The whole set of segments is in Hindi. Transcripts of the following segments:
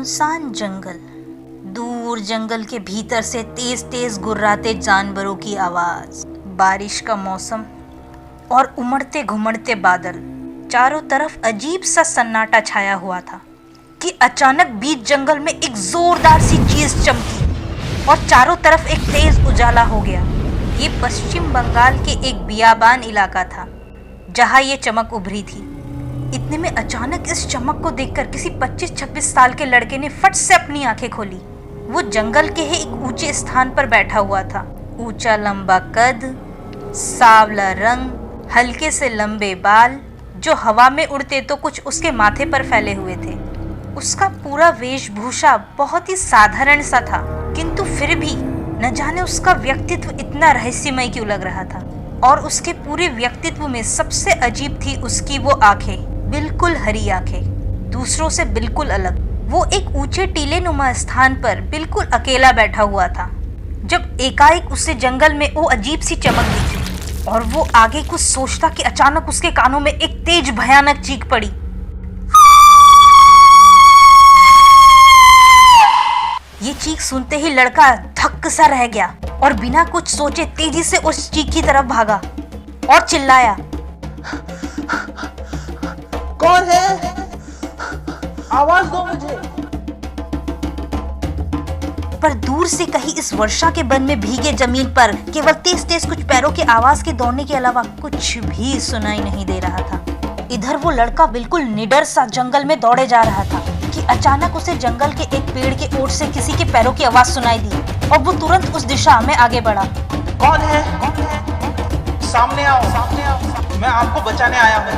सुनसान जंगल, दूर जंगल के भीतर से तेज तेज गुर्राते जानवरों की आवाज, बारिश का मौसम और उमड़ते घुमड़ते बादल। चारों तरफ अजीब सा सन्नाटा छाया हुआ था कि अचानक बीच जंगल में एक जोरदार सी चीज चमकी और चारों तरफ एक तेज उजाला हो गया। ये पश्चिम बंगाल के एक बियाबान इलाका था जहाँ ये चमक उभरी थी। इतने में अचानक इस चमक को देखकर किसी 25-26 साल के लड़के ने फट से अपनी आंखें खोली। वो जंगल के ही एक ऊंचे स्थान पर बैठा हुआ था। ऊंचा लंबा कद, सांवला रंग, हल्के से लंबे बाल जो हवा में उड़ते तो कुछ उसके माथे पर फैले हुए थे। उसका पूरा वेशभूषा बहुत ही साधारण सा था, किंतु फिर भी न जाने उसका व्यक्तित्व इतना रहस्यमय क्यों लग रहा था। और उसके पूरे व्यक्तित्व में सबसे अजीब थी उसकी वो आंखें, बिल्कुल हरी आंखें, दूसरों से बिल्कुल अलग। वो एक ऊंचे टीले नुमा स्थान पर बिल्कुल अकेला बैठा हुआ था जब एकाएक उसे जंगल में वो अजीब सी चमक दिखी और वो आगे कुछ सोचता कि अचानक उसके कानों में एक तेज भयानक चीख पड़ी। ये चीख सुनते ही लड़का धक्क सा रह गया और बिना कुछ सोचे तेजी से उस चीख की तरफ भागा और चिल्लाया, कौन है? आवाज दो मुझे। पर दूर से कहीं इस वर्षा के बन में भीगे जमीन पर केवल तेज तेज कुछ पैरों की आवाज के दौड़ने के अलावा कुछ भी सुनाई नहीं दे रहा था। इधर वो लड़का बिल्कुल निडर सा जंगल में दौड़े जा रहा था कि अचानक उसे जंगल के एक पेड़ के ओर से किसी के पैरों की आवाज सुनाई दी और वो तुरंत उस दिशा में आगे बढ़ा। कौन है? सामने आओ, सामने आओ। मैं आपको बचाने आया हूँ।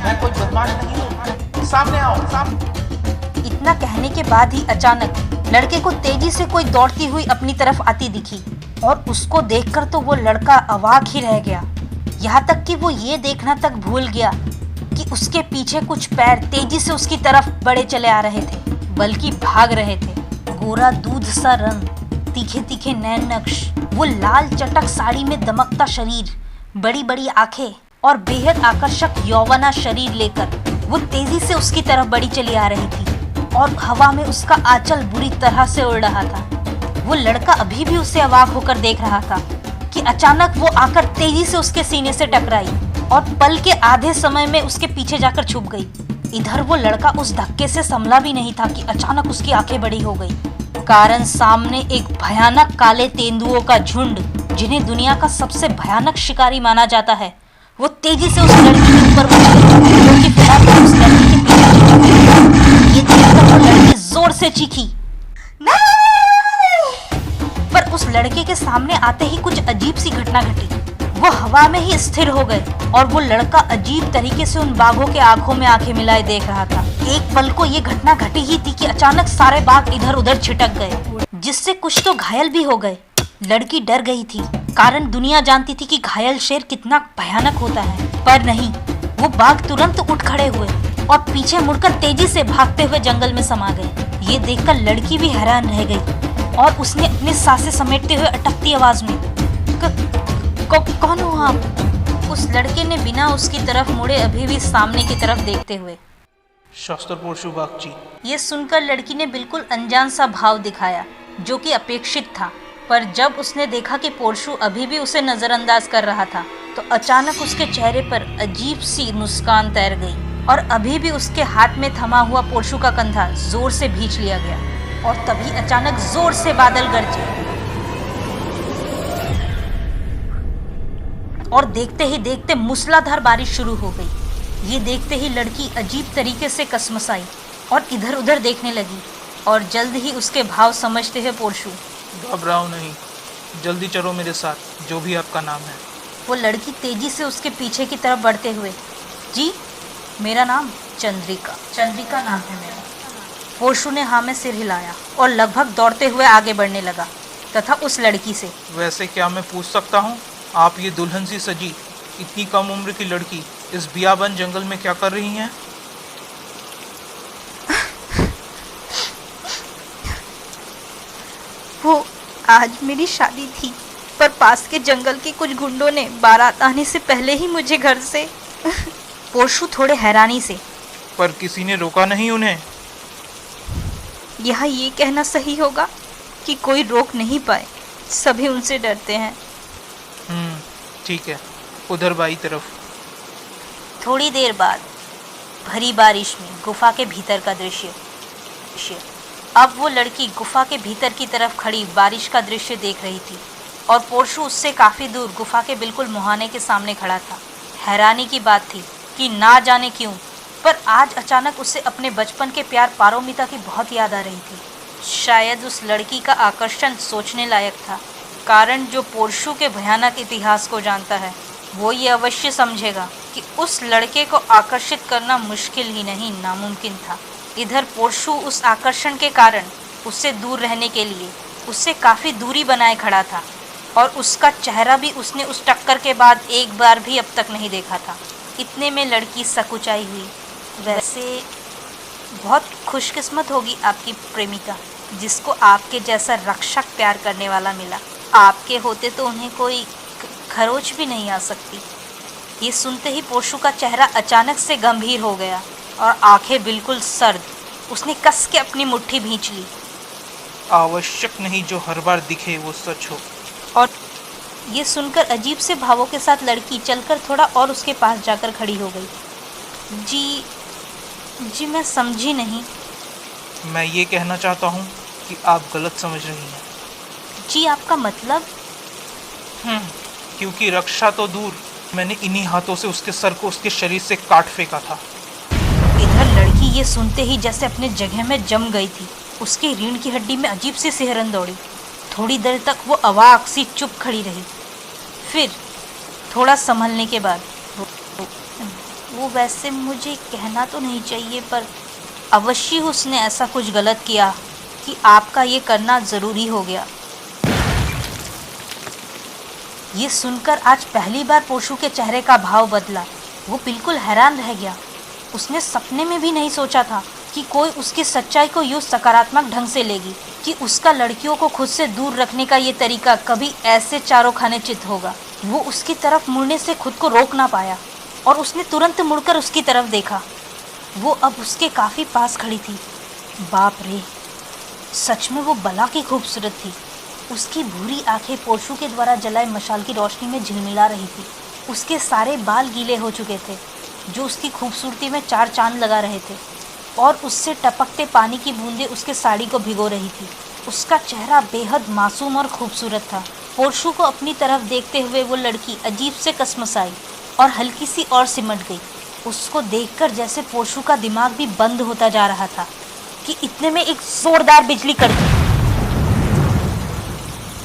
मैं कोई बदमाश नहीं हूँ। सामने आओ, सामने। इतना कहने के बाद ही अचानक लड़के को तेजी से कोई दौड़ती हुई अपनी तरफ आती दिखी और उसको देखकर तो वो लड़का अवाक ही रह गया। यहाँ तक कि वो ये देखना तक भूल गया कि उसके पीछे कुछ पैर तेजी से उसकी तरफ बढ़े चले आ रहे थे, बल्कि भाग रहे थे। गोरा दूध सा रंग, तीखे तीखे नैन नक्श, वो लाल चटक साड़ी में दमकता शरीर, बड़ी बड़ी आंखें और बेहद आकर्षक यौवना शरीर लेकर वो तेजी से उसकी तरफ बढ़ी चली आ रही थी और हवा में उसका आंचल बुरी तरह से उड़ रहा था। वो लड़का अभी भी उसे अवाक होकर देख रहा था कि अचानक वो आकर तेजी से उसके सीने से टकराई और पल के आधे समय में उसके पीछे जाकर छुप गई। इधर वो लड़का उस धक्के से संभला भी नहीं था कि अचानक उसकी आंखें बड़ी हो गई, कारण सामने एक भयानक काले तेंदुओं का झुंड, जिन्हें दुनिया का सबसे भयानक शिकारी माना जाता है, वो तेजी से उस लड़की के ऊपर उछल जो कि फिलहाल उस लड़की के पीछे। ये देखकर वो लड़की जोर से चीखी, नहीं! पर उस लड़के के सामने आते ही कुछ अजीब सी घटना घटी। वो हवा में ही स्थिर हो गए और वो लड़का अजीब तरीके से उन बाघों के आंखों में आंखें मिलाए देख रहा था। एक पल को ये घटना घटी ही थी कि अचानक सारे बाघ इधर उधर छिटक गए, जिससे कुछ तो घायल भी हो गए। लड़की डर गई थी, कारण दुनिया जानती थी कि घायल शेर कितना भयानक होता है। पर नहीं, वो बाघ तुरंत उठ खड़े हुए और पीछे मुड़कर तेजी से भागते हुए जंगल में समा गए। ये देखकर लड़की भी हैरान रह गई और उसने अपनी सांसें समेटते हुए अटकती आवाज में, कौन हो आप? उस लड़के ने बिना उसकी तरफ मुड़े अभी भी सामने की तरफ देखते हुए, शास्त्र पोर्शु बाग जी। ये सुनकर लड़की ने बिल्कुल अनजान सा भाव दिखाया जो कि अपेक्षित था। पर जब उसने देखा कि पोर्शु अभी भी उसे नजरअंदाज कर रहा था तो अचानक उसके चेहरे पर अजीब सी मुस्कान तैर गई और अभी भी उसके हाथ में थमा हुआ पोर्शु का कंधा जोर से भींच लिया गया और तभी अचानक जोर से बादल गरजे और देखते ही देखते मूसलाधार बारिश शुरू हो गई। ये देखते ही लड़की अजीब तरीके से कसमसाई और इधर उधर देखने लगी और जल्द ही उसके भाव समझते हुए पोर्शु, घबराओ नहीं, जल्दी चलो मेरे साथ, जो भी आपका नाम है। वो लड़की तेजी से उसके पीछे की तरफ बढ़ते हुए, जी मेरा नाम चंद्रिका नाम है मेरा। पोर्शु ने हाँ में सिर हिलाया और लगभग दौड़ते हुए आगे बढ़ने लगा तथा उस लड़की से, वैसे क्या मैं पूछ सकता हूँ, आप ये दुल्हन सी सजी इतनी कम उम्र की लड़की इस बियाबान जंगल में क्या कर रही हैं? वो आज मेरी शादी थी, पर पास के जंगल के कुछ गुंडों ने बारात आने से पहले ही मुझे घर से पोर्शु थोड़े हैरानी से, पर किसी ने रोका नहीं उन्हें? यहाँ ये कहना सही होगा कि कोई रोक नहीं पाए, सभी उनसे डरते हैं। ठीक है, उधर बाई तरफ। थोड़ी देर बाद भरी बारिश में गुफा के भीतर का दृश्य। अब वो लड़की गुफा के भीतर की तरफ खड़ी बारिश का दृश्य देख रही थी और पोर्शु उससे काफ़ी दूर गुफा के बिल्कुल मुहाने के सामने खड़ा था। हैरानी की बात थी कि ना जाने क्यों, पर आज अचानक उसे अपने बचपन के प्यार पारोमिता की बहुत याद आ रही थी। शायद उस लड़की का आकर्षण सोचने लायक था, कारण जो पोर्शु के भयानक इतिहास को जानता है वो ये अवश्य समझेगा कि उस लड़के को आकर्षित करना मुश्किल ही नहीं नामुमकिन था। इधर पोर्शु उस आकर्षण के कारण उससे दूर रहने के लिए उससे काफ़ी दूरी बनाए खड़ा था और उसका चेहरा भी उसने उस टक्कर के बाद एक बार भी अब तक नहीं देखा था। इतने में लड़की सकुचाई हुई। वैसे बहुत खुशकिस्मत होगी आपकी प्रेमिका, जिसको आपके जैसा रक्षक प्यार करने वाला मिला। आपके होते तो उन्हें कोई खरोच भी नहीं आ सकती। ये सुनते ही पोर्शु का चेहरा अचानक से गंभीर हो गया और आंखें बिल्कुल सर्द। उसने कस के अपनी मुट्ठी भींच ली। आवश्यक नहीं जो हर बार दिखे वो सच हो। और ये सुनकर अजीब से भावों के साथ लड़की चलकर थोड़ा और उसके पास जाकर खड़ी हो गई। जी मैं समझी नहीं। मैं ये कहना चाहता हूँ कि आप गलत समझ रही हैं। जी आपका मतलब? क्योंकि रक्षा तो दूर, मैंने इन्हीं हाथों से उसके सर को उसके शरीर से काट फेंका था। इधर लड़की ये सुनते ही जैसे अपने जगह में जम गई थी। उसकी रीढ़ की हड्डी में अजीब सी सिहरन दौड़ी। थोड़ी देर तक वो अवाक सी चुप खड़ी रही। फिर थोड़ा संभलने के बाद वो वैसे मुझे कहना तो नहीं चाहिए, पर अवश्य उसने ऐसा कुछ गलत किया कि आपका ये करना ज़रूरी हो गया। ये सुनकर आज पहली बार पोर्शु के चेहरे का भाव बदला। वो बिल्कुल हैरान रह गया। उसने सपने में भी नहीं सोचा था कि कोई उसकी सच्चाई को यूँ सकारात्मक ढंग से लेगी, कि उसका लड़कियों को खुद से दूर रखने का ये तरीका कभी ऐसे चारों खाने चित होगा। वो उसकी तरफ मुड़ने से खुद को रोक ना पाया और उसने तुरंत मुड़कर उसकी तरफ देखा। वो अब उसके काफ़ी पास खड़ी थी। बाप रे, सच में वो बला की खूबसूरत थी। उसकी भूरी आंखें पोर्शु के द्वारा जलाए मशाल की रोशनी में झिलमिला रही थी। उसके सारे बाल गीले हो चुके थे, जो उसकी खूबसूरती में चार चांद लगा रहे थे, और उससे टपकते पानी की बूंदें उसके साड़ी को भिगो रही थी। उसका चेहरा बेहद मासूम और खूबसूरत था। पोर्शु को अपनी तरफ देखते हुए वो लड़की अजीब से कसमसाई और हल्की सी और सिमट गई। उसको देखकर जैसे पोर्शु का दिमाग भी बंद होता जा रहा था कि इतने में एक जोरदार बिजली कड़की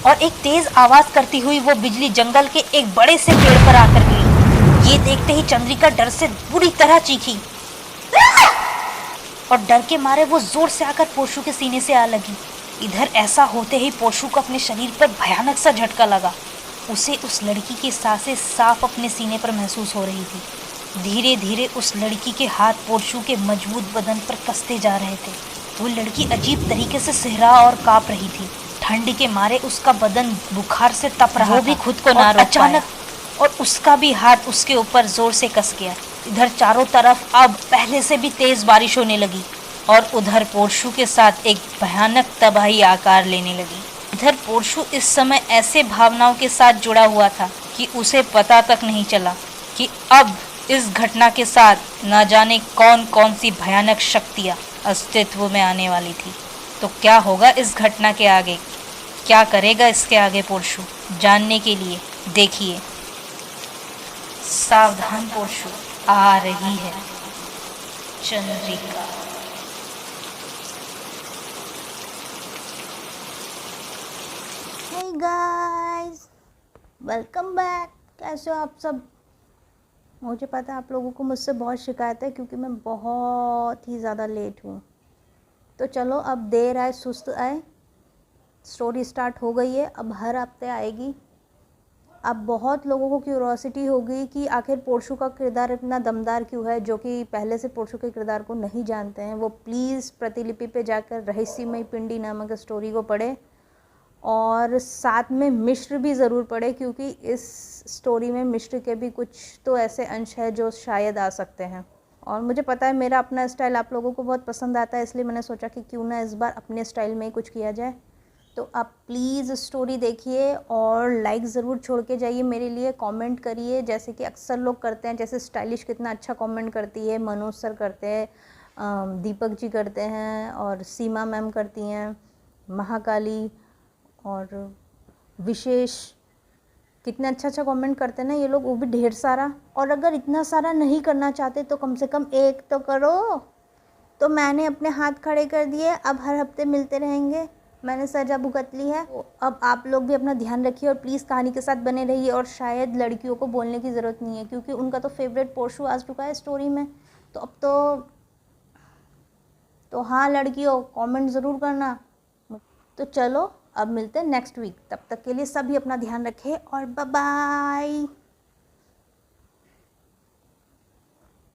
और एक तेज आवाज करती हुई वो बिजली जंगल के एक बड़े से पेड़ पर आकर गिरी। ये देखते ही चंद्रिका डर से बुरी तरह चीखी और डर के मारे वो जोर से आकर पोर्शु के सीने से आ लगी। इधर ऐसा होते ही पोर्शु को अपने शरीर पर भयानक सा झटका लगा। उसे उस लड़की की सांसें साफ अपने सीने पर महसूस हो रही थी। धीरे धीरे उस लड़की के हाथ पोर्शु के मजबूत बदन पर कसते जा रहे थे। वो लड़की अजीब तरीके से सिहरा और कांप रही थी। ठंड के मारे उसका बदन बुखार से तप रहा था। वो भी खुद को ना रोक अचानक और उसका भी हाथ उसके ऊपर जोर से कस गया। इधर चारों तरफ अब पहले से भी तेज बारिश होने लगी और उधर पोर्शु के साथ एक भयानक तबाही आकार लेने लगी। इधर पोर्शु इस समय ऐसे भावनाओं के साथ जुड़ा हुआ था कि उसे पता तक नहीं चला कि अब इस घटना के साथ न जाने कौन कौन सी भयानक शक्तियाँ अस्तित्व में आने वाली थी। तो क्या होगा इस घटना के आगे, क्या करेगा इसके आगे पोर्शु, जानने के लिए देखिए सावधान पोर्शु, आ रही है Chandrika. Hey guys, welcome back. कैसे हो आप सब? मुझे पता है आप लोगों को मुझसे बहुत शिकायत है क्योंकि मैं बहुत ही ज़्यादा लेट हूँ। तो चलो, अब देर आए सुस्त आए, स्टोरी स्टार्ट हो गई है। अब हर हफ्ते आएगी। अब बहुत लोगों को क्यूरोसिटी होगी कि आखिर पोर्शु का किरदार इतना दमदार क्यों है। जो कि पहले से पोर्शु के किरदार को नहीं जानते हैं, वो प्लीज़ प्रतिलिपि पे जाकर रहस्यमयी पिंडी नामक स्टोरी को पढ़े और साथ में मिश्र भी ज़रूर पढ़े, क्योंकि इस स्टोरी में मिश्र के भी कुछ तो ऐसे अंश है जो शायद आ सकते हैं और मुझे पता है मेरा अपना स्टाइल आप लोगों को बहुत पसंद आता है, इसलिए मैंने सोचा कि क्यों ना इस बार अपने स्टाइल में ही कुछ किया जाए। तो आप प्लीज़ स्टोरी देखिए और लाइक ज़रूर छोड़ के जाइए मेरे लिए, कमेंट करिए जैसे कि अक्सर लोग करते हैं। जैसे स्टाइलिश कितना अच्छा कमेंट करती है, मनोज सर करते हैं, दीपक जी करते हैं, और सीमा मैम करती हैं, महाकाली और विशेष, कितना अच्छा अच्छा कमेंट करते हैं ना ये लोग, वो भी ढेर सारा। और अगर इतना सारा नहीं करना चाहते तो कम से कम एक तो करो। तो मैंने अपने हाथ खड़े कर दिए, अब हर हफ्ते मिलते रहेंगे, मैंने सजा भुगत ली है। तो अब आप लोग भी अपना ध्यान रखिए और प्लीज़ कहानी के साथ बने रहिए। और शायद लड़कियों को बोलने की ज़रूरत नहीं है क्योंकि उनका तो फेवरेट पोर्शन आ चुका है स्टोरी में। तो अब तो हाँ लड़कियों, कमेंट ज़रूर करना। तो चलो अब मिलते हैं नेक्स्ट वीक, तब तक के लिए सभी अपना ध्यान रखें और बाय बाय।